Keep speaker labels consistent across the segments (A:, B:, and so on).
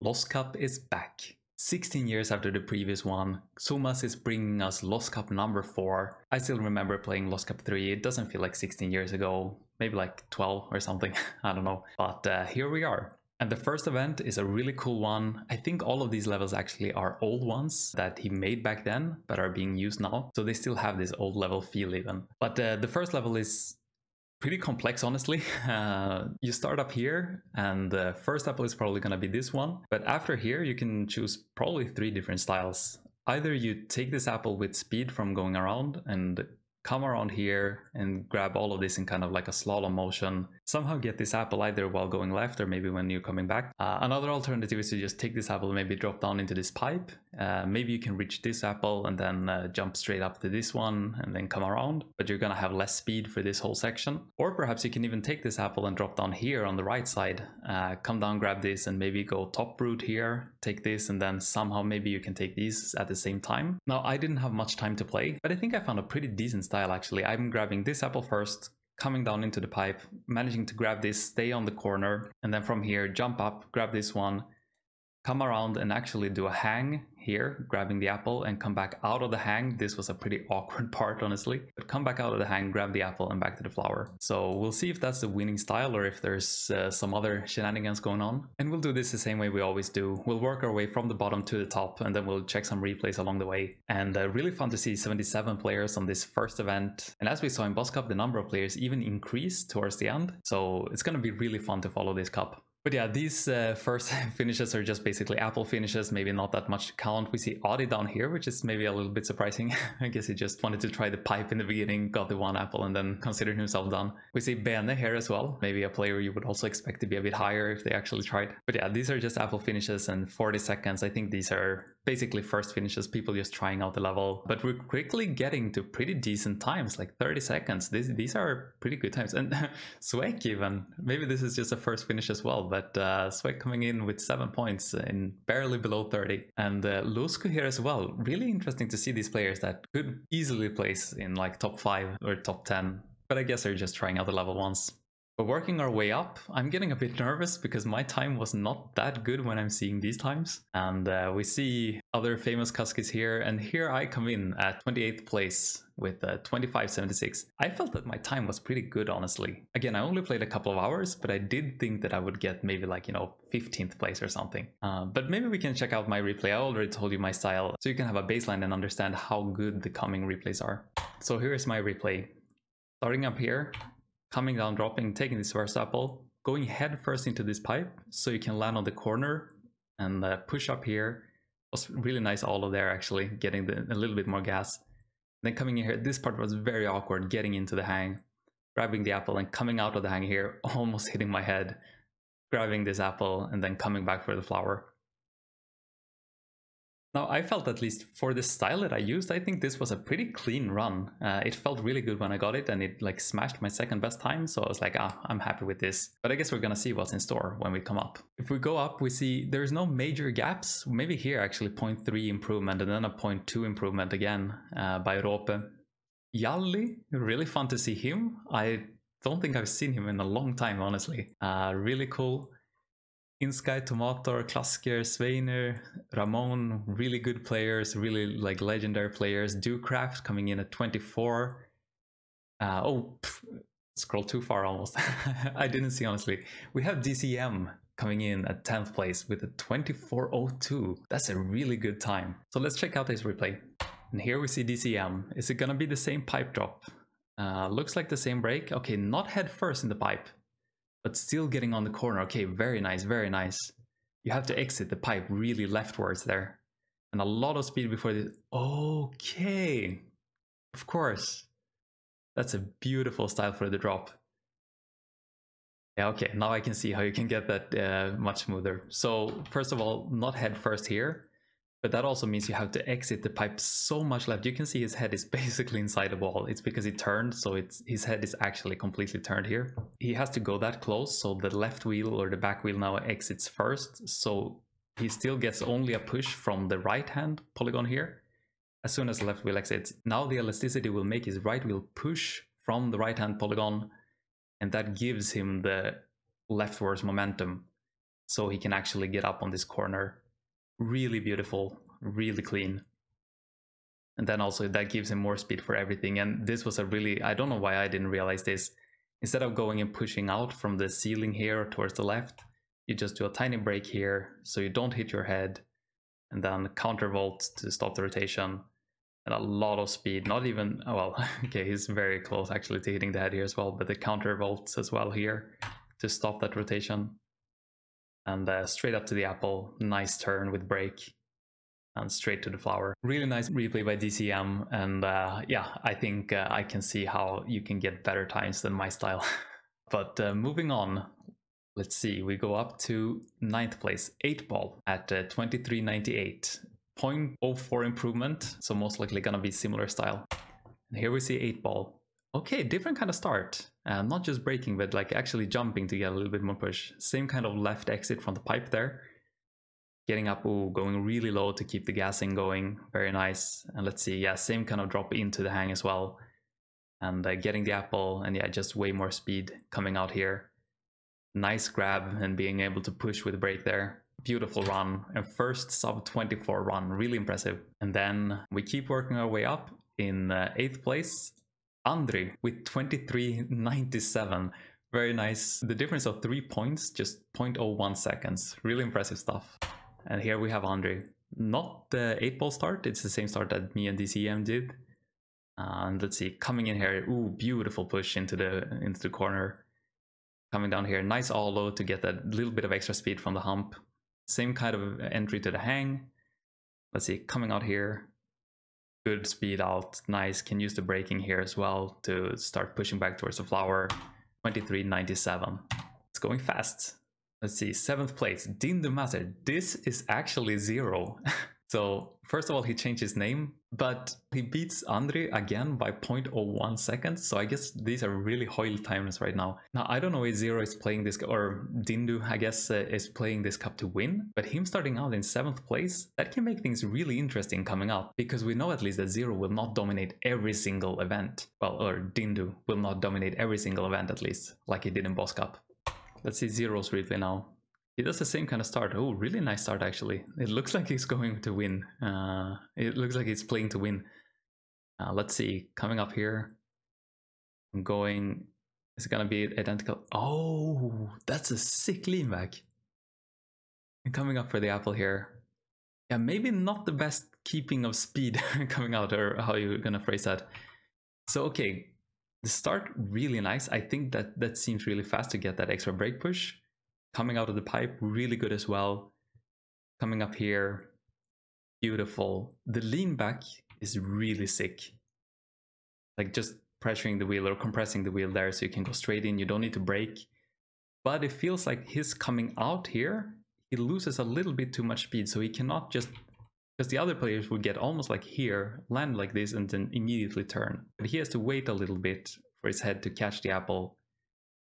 A: Lost Cup is back. 16 years after the previous one, Xhomaz is bringing us Lost Cup number 4. I still remember playing Lost Cup 3, it doesn't feel like 16 years ago, maybe like 12 or something, I don't know. But here we are. And the first event is a really cool one. I think all of these levels actually are old ones that he made back then, but are being used now. So they still have this old level feel even. But the first level is pretty complex, honestly. You start up here, and the first apple is probably going to be this one. But after here, you can choose probably 3 different styles. Either you take this apple with speed from going around and come around here and grab all of this in kind of like a slalom motion. Somehow get this apple either while going left or maybe when you're coming back. Another alternative is to just take this apple and maybe drop down into this pipe. Maybe you can reach this apple and then jump straight up to this one and then come around, but you're gonna have less speed for this whole section. Or perhaps you can even take this apple and drop down here on the right side, come down, grab this, and maybe go top route here, take this, and then somehow maybe you can take these at the same time. Now, I didn't have much time to play, but I think I found a pretty decent style actually. I'm grabbing this apple first, coming down into the pipe, managing to grab this, stay on the corner, and then from here jump up, grab this one, come around and actually do a hang here, grabbing the apple, and come back out of the hang. This was a pretty awkward part, honestly, but come back out of the hang, grab the apple, and back to the flower. So we'll see if that's the winning style or if there's some other shenanigans going on. And we'll do this the same way we always do. We'll work our way from the bottom to the top, and then we'll check some replays along the way. And really fun to see 77 players on this first event. And as we saw in Boss Cup, the number of players even increased towards the end. So it's going to be really fun to follow this cup. But yeah, these first finishes are just basically apple finishes, maybe not that much to count. We see Audi down here, which is maybe a little bit surprising. I guess he just wanted to try the pipe in the beginning, got the 1 apple, and then considered himself done. We see Bene here as well, maybe a player you would also expect to be a bit higher if they actually tried. But yeah, these are just apple finishes and 40 seconds. I think these are basically first finishes, people just trying out the level. But we're quickly getting to pretty decent times, like 30 seconds. These are pretty good times. And Swek even, maybe this is just a first finish as well, but Swek coming in with 7 points in barely below 30. And Lusku here as well. Really interesting to see these players that could easily place in like top 5 or top 10. But I guess they're just trying out the level once. But working our way up, I'm getting a bit nervous because my time was not that good when I'm seeing these times. And we see other famous Kuskis here, and here I come in at 28th place with 25.76. I felt that my time was pretty good, honestly. Again, I only played a couple of hours, but I did think that I would get maybe like, 15th place or something. But maybe we can check out my replay. I already told you my style, so you can have a baseline and understand how good the coming replays are. So here is my replay. Starting up here, coming down, dropping, taking this first apple, going head first into this pipe so you can land on the corner and push up here. It was really nice all of there actually, getting a little bit more gas. Then coming in here, this part was very awkward, getting into the hang, grabbing the apple and coming out of the hang here, almost hitting my head, grabbing this apple and then coming back for the flower. Now, I felt, at least for the style that I used, I think this was a pretty clean run. It felt really good when I got it, and it like smashed my second best time, so I was like, I'm happy with this. But I guess we're gonna see what's in store when we come up. If we go up, we see there's no major gaps. Maybe here actually 0.3 improvement and then a 0.2 improvement again by Rope. Jalli, really fun to see him. I don't think I've seen him in a long time, honestly. Really cool. Insky, Tomator, Klasker, Sveiner, Ramon, really good players, really like legendary players. Ducraft coming in at 24. Scroll too far almost. I didn't see, honestly. We have DCM coming in at 10th place with a 24.02. That's a really good time. So let's check out this replay. And here we see DCM. Is it gonna be the same pipe drop? Looks like the same break. Okay, not head first in the pipe, but still getting on the corner. Okay, very nice, very nice. You have to exit the pipe really leftwards there. And a lot of speed before this. Okay, of course. That's a beautiful style for the drop. Yeah, okay, now I can see how you can get that much smoother. So first of all, not head first here. But that also means you have to exit the pipe so much left. You can see his head is basically inside the wall. It's because he turned, so his head is actually completely turned here. He has to go that close, so the left wheel or the back wheel now exits first. So he still gets only a push from the right hand polygon here. As soon as the left wheel exits, now the elasticity will make his right wheel push from the right hand polygon, and that gives him the leftwards momentum. so he can actually get up on this corner. Really beautiful, really clean. And then also that gives him more speed for everything. And this was a really, I don't know why I didn't realize this. Instead of going and pushing out from the ceiling here towards the left, you just do a tiny break here so you don't hit your head, and then counter vault to stop the rotation. And a lot of speed, not even, oh well, okay, he's very close actually to hitting the head here as well, but the counter vaults as well here to stop that rotation. And straight up to the apple, nice turn with break, and straight to the flower. Really nice replay by DCM, and yeah, I think I can see how you can get better times than my style. But moving on, let's see, we go up to 9th place, 8 ball at 23.98. 0.04 improvement, so most likely gonna be similar style. And here we see 8 ball. Okay, different kind of start. Not just breaking, but like actually jumping to get a little bit more push. Same kind of left exit from the pipe there. Getting up, ooh, going really low to keep the gassing going. Very nice. And let's see, yeah, same kind of drop into the hang as well. And getting the apple, and yeah, just way more speed coming out here. Nice grab and being able to push with break there. Beautiful run, and first sub 24 run, really impressive. And then we keep working our way up in 8th place. Andri with 23.97. Very nice. The difference of 3 points, just 0.01 seconds. Really impressive stuff. And here we have Andri. Not the 8 ball start, it's the same start that me and DCM did. And let's see, coming in here, ooh, beautiful push into the corner. Coming down here, nice all low to get that little bit of extra speed from the hump. Same kind of entry to the hang. Let's see, coming out here. Good speed out, nice. Can use the braking here as well to start pushing back towards the flower. 23.97. It's going fast. Let's see, 7th place, Din the Master. This is actually 0. So first of all, he changed his name, but he beats Andre again by 0.01 seconds. So I guess these are really hoil times right now. Now, I don't know if Zero is playing this, or Dindu, I guess, is playing this cup to win, but him starting out in 7th place, that can make things really interesting coming up, because we know at least that Zero will not dominate every single event. Well, or Dindu will not dominate every single event at least, like he did in Boss Cup. Let's see Zero's replay now. He does the same kind of start. Oh, really nice start actually. It looks like he's going to win. It looks like he's playing to win. Let's see, coming up here. I'm going, is it gonna be identical? Oh, that's a sick lean back. And coming up for the apple here. Yeah, maybe not the best keeping of speed coming out, or how you're gonna phrase that. So, okay, the start really nice. I think that seems really fast to get that extra brake push. Coming out of the pipe, really good as well. Coming up here, beautiful. The lean back is really sick. Like just pressuring the wheel or compressing the wheel there so you can go straight in. You don't need to brake. But it feels like his coming out here, he loses a little bit too much speed. So he cannot just, because the other players would get almost like here, land like this and then immediately turn. But he has to wait a little bit for his head to catch the apple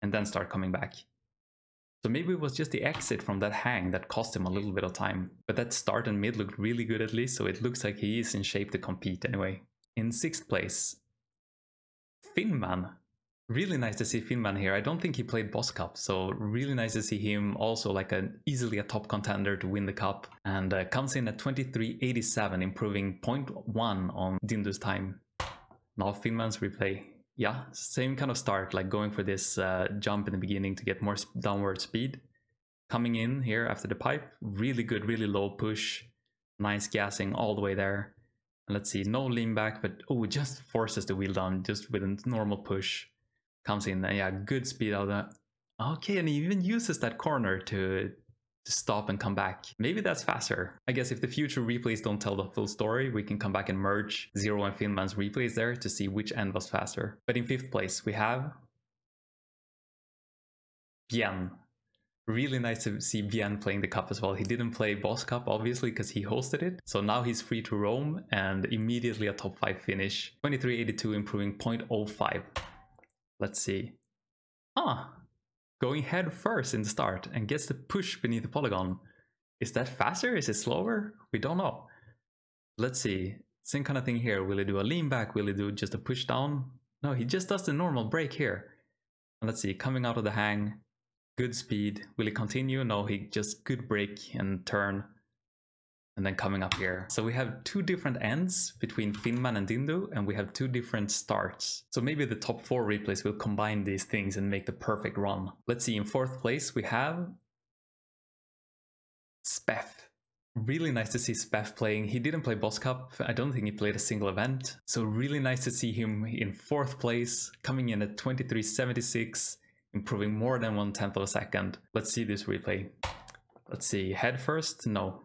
A: and then start coming back. So maybe it was just the exit from that hang that cost him a little bit of time. But that start and mid looked really good at least, so it looks like he is in shape to compete anyway. In 6th place, Finman. Really nice to see Finman here. I don't think he played Boss Cup, so really nice to see him also like easily a top contender to win the cup. And comes in at 23.87, improving 0.1 on Dindu's time. Now Finman's replay. Yeah, same kind of start, like going for this jump in the beginning to get more downward speed. Coming in here after the pipe, really good, really low push. Nice gassing all the way there. And let's see, no lean back, but oh, just forces the wheel down just with a normal push. Comes in, and yeah, good speed out of that. Okay, and he even uses that corner to stop and come back. Maybe that's faster. I guess if the future replays don't tell the full story, we can come back and merge Zero and Finman's replays there to see which end was faster. But in 5th place, we have Bien. Really nice to see Bien playing the cup as well. He didn't play Boss Cup, obviously, because he hosted it. So now he's free to roam, and immediately a top 5 finish. 23.82, improving 0.05. Let's see. Going head first in the start and gets the push beneath the polygon. Is that faster? Is it slower? We don't know. Let's see. Same kind of thing here. Will he do a lean back? Will he do just a push down? No, he just does the normal break here. And let's see, coming out of the hang. good speed. Will he continue? No, he just good brake and turn. And then coming up here. So we have two different ends between Finman and Dindu, and we have two different starts. So maybe the top 4 replays will combine these things and make the perfect run. Let's see, in 4th place we have Speff. Really nice to see Speff playing. He didn't play Boss Cup. I don't think he played a single event. So really nice to see him in 4th place, coming in at 23.76, improving more than 1/10 of a second. Let's see this replay. Let's see, head first? No.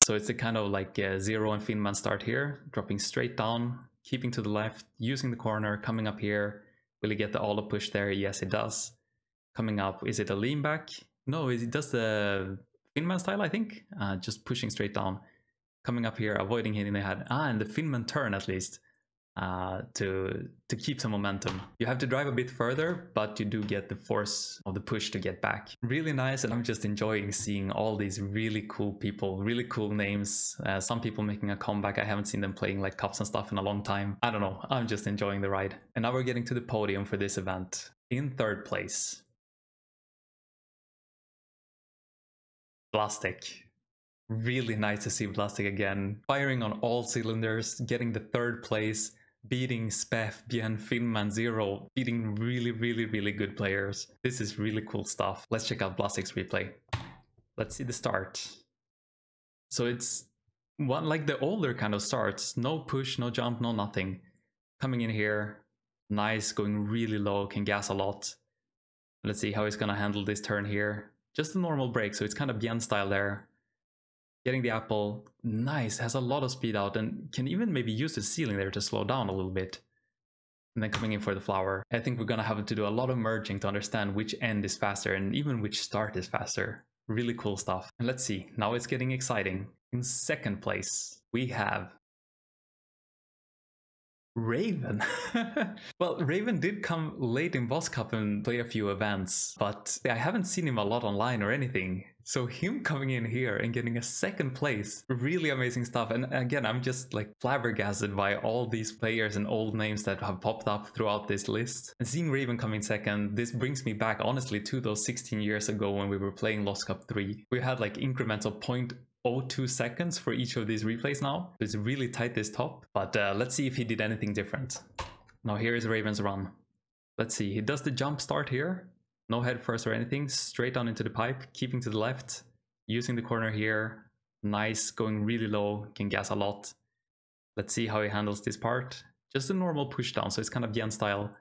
A: So it's a kind of like a Zero and Finman start here, dropping straight down, keeping to the left, using the corner, coming up here. Will he get the all-up push there? Yes, it does. Coming up, is it a lean back? No, it does the Finman style, I think. Just pushing straight down. Coming up here, avoiding hitting the head. And the Finman turn at least. To keep some momentum. You have to drive a bit further, but you do get the force of the push to get back. Really nice, and I'm just enjoying seeing all these really cool people, really cool names. Some people making a comeback. I haven't seen them playing like cups and stuff in a long time. I don't know, I'm just enjoying the ride. And now we're getting to the podium for this event. In 3rd place, Plastic. Really nice to see Plastic again, firing on all cylinders, getting the 3rd place, beating Speff, Bien, Finman, Zero, beating really good players. This is really cool stuff. Let's check out Plastic's replay. Let's see the start. So it's one like the older kind of starts. No push, no jump, no nothing. Coming in here, nice, going really low, can gas a lot. Let's see how he's gonna handle this turn here. Just a normal brake, so it's kind of Bien style there. Getting the apple, nice, has a lot of speed out and can even maybe use the ceiling there to slow down a little bit. And then coming in for the flower. I think we're gonna have to do a lot of merging to understand which end is faster and even which start is faster. Really cool stuff. And let's see, now it's getting exciting. In 2nd place, we have Raven. Well, Raven did come late in Boss Cup and play a few events, but I haven't seen him a lot online or anything. So him coming in here and getting a 2nd place, really amazing stuff. And again, I'm just like flabbergasted by all these players and old names that have popped up throughout this list. And seeing Raven come in 2nd, this brings me back honestly to those 16 years ago when we were playing Lost Cup 3. We had like increments of 0.02 seconds for each of these replays now. It's really tight this top, but let's see if he did anything different. Now here is Raven's run. Let's see, he does the jump start here. No head first or anything, straight down into the pipe, keeping to the left, using the corner here. Nice, going really low, can gas a lot. Let's see how he handles this part. Just a normal push down, so it's kind of Yen style.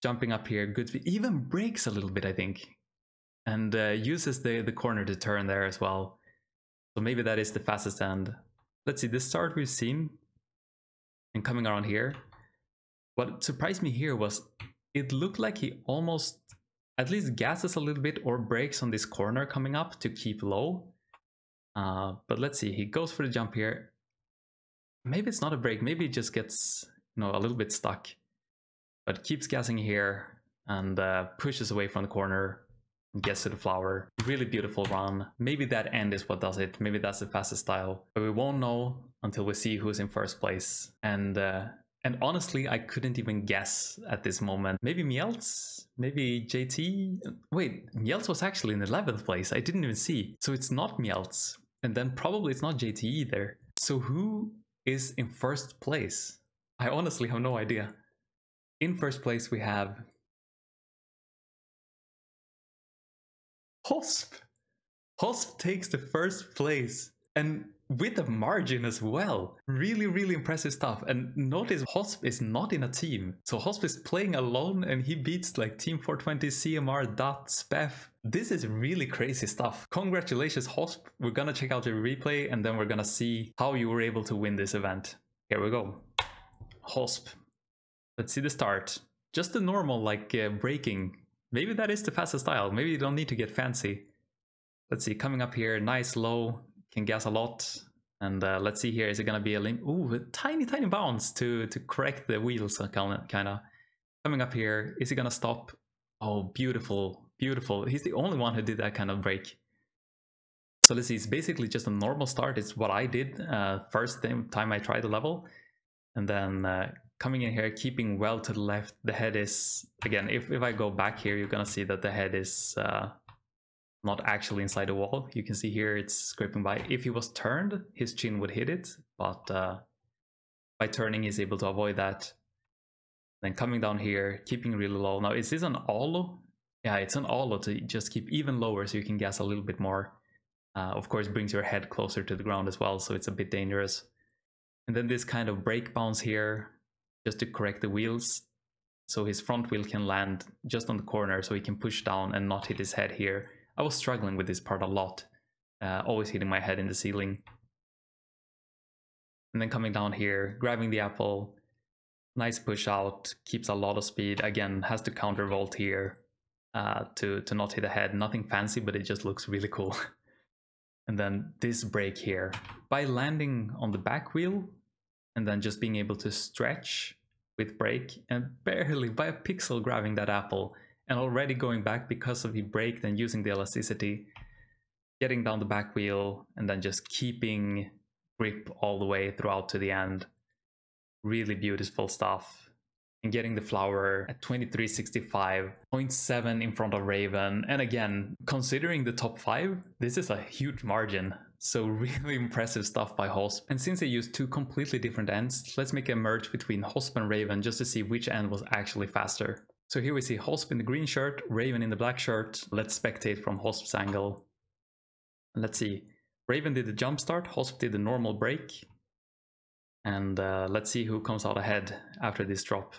A: Jumping up here, good speed, even brakes a little bit, I think. And uses the corner to turn there as well. So maybe that is the fastest end. Let's see, this start we've seen. And coming around here. What surprised me here was it looked like he almost at least gasses a little bit or brakes on this corner coming up to keep low. But let's see, he goes for the jump here. Maybe it's not a brake, maybe it just gets, you know, a little bit stuck. But keeps gassing here and pushes away from the corner. Gets to the flower. Really beautiful run. Maybe that end is what does it. Maybe that's the fastest style. But we won't know until we see who's in 1st place. And honestly, I couldn't even guess at this moment. Maybe Mieltz? Maybe JT? Wait, Mieltz was actually in 11th place. I didn't even see. So it's not Mieltz. And then probably it's not JT either. So who is in 1st place? I honestly have no idea. In 1st place we have Hosp. Hosp takes the 1st place. And with a margin as well. Really impressive stuff. And notice Hosp is not in a team. So Hosp is playing alone and he beats like Team 420, CMR, Dot, Speff. This is really crazy stuff. Congratulations Hosp. We're gonna check out the replay and then we're gonna see how you were able to win this event. Here we go. Hosp. Let's see the start. Just the normal like braking. Maybe that is the fastest style. Maybe you don't need to get fancy. Let's see, coming up here, nice low. Can gas a lot. And let's see here, is it gonna be a limp? Ooh, a tiny bounce to correct the wheels, kinda. Coming up here, is he gonna stop? Oh, beautiful. He's the only one who did that kind of brake. So let's see, it's basically just a normal start. It's what I did first time I tried the level. And then coming in here, keeping well to the left. The head is, again, if I go back here, you're gonna see that the head is not actually inside the wall. You can see here it's scraping by. If he was turned, his chin would hit it, but by turning he's able to avoid that. Then coming down here, keeping really low. Now, is this an Olo? Yeah, it's an Olo to just keep even lower so you can gas a little bit more. Of course, brings your head closer to the ground as well, so it's a bit dangerous. And then this kind of brake bounce here, just to correct the wheels. So his front wheel can land just on the corner so he can push down and not hit his head here. I was struggling with this part a lot, always hitting my head in the ceiling. And then coming down here, grabbing the apple, nice push out, keeps a lot of speed. Again, has to counter vault here to not hit the head. Nothing fancy, but it just looks really cool. And then this brake here, by landing on the back wheel and then just being able to stretch with brake and barely by a pixel grabbing that apple and already going back because of the brake, then using the elasticity, getting down the back wheel and then just keeping grip all the way throughout to the end. Really beautiful stuff. And getting the flower at 2365.7 in front of Raven. And again, considering the top 5, this is a huge margin. So really impressive stuff by Hosp. And since they used 2 completely different ends, let's make a merge between Hosp and Raven just to see which end was actually faster. So here we see Hosp in the green shirt, Raven in the black shirt. Let's spectate from Hosp's angle. And let's see. Raven did the jump start, Hosp did the normal break. And let's see who comes out ahead after this drop.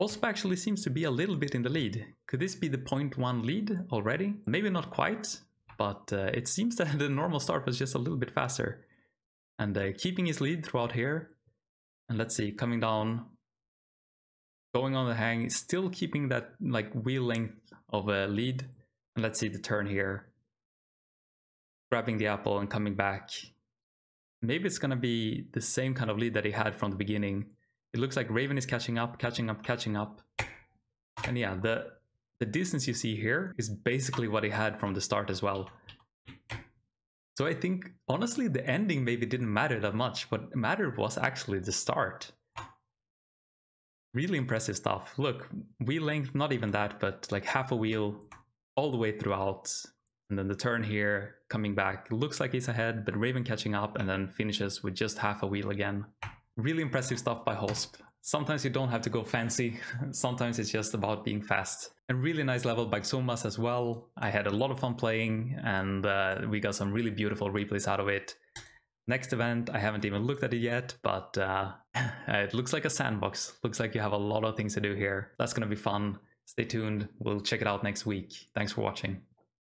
A: Hosp actually seems to be a little bit in the lead. Could this be the 0.1 lead already? Maybe not quite, but it seems that the normal start was just a little bit faster. And keeping his lead throughout here. And let's see, coming down, going on the hang, still keeping that like wheel length of a lead. And let's see the turn here. Grabbing the apple and coming back. Maybe it's gonna be the same kind of lead that he had from the beginning. It looks like Raven is catching up. And yeah, the distance you see here is basically what he had from the start as well. So I think, honestly, the ending maybe didn't matter that much. What mattered was actually the start. Really impressive stuff. Look, wheel length, not even that, but like half a wheel all the way throughout. And then the turn here, coming back, looks like he's ahead, but Raven catching up and then finishes with just half a wheel again. Really impressive stuff by Hosp. Sometimes you don't have to go fancy, sometimes it's just about being fast. And really nice level by Xhomaz as well. I had a lot of fun playing and we got some really beautiful replays out of it. Next event, I haven't even looked at it yet, but it looks like a sandbox. Looks like you have a lot of things to do here. That's gonna be fun. Stay tuned, we'll check it out next week. Thanks for watching.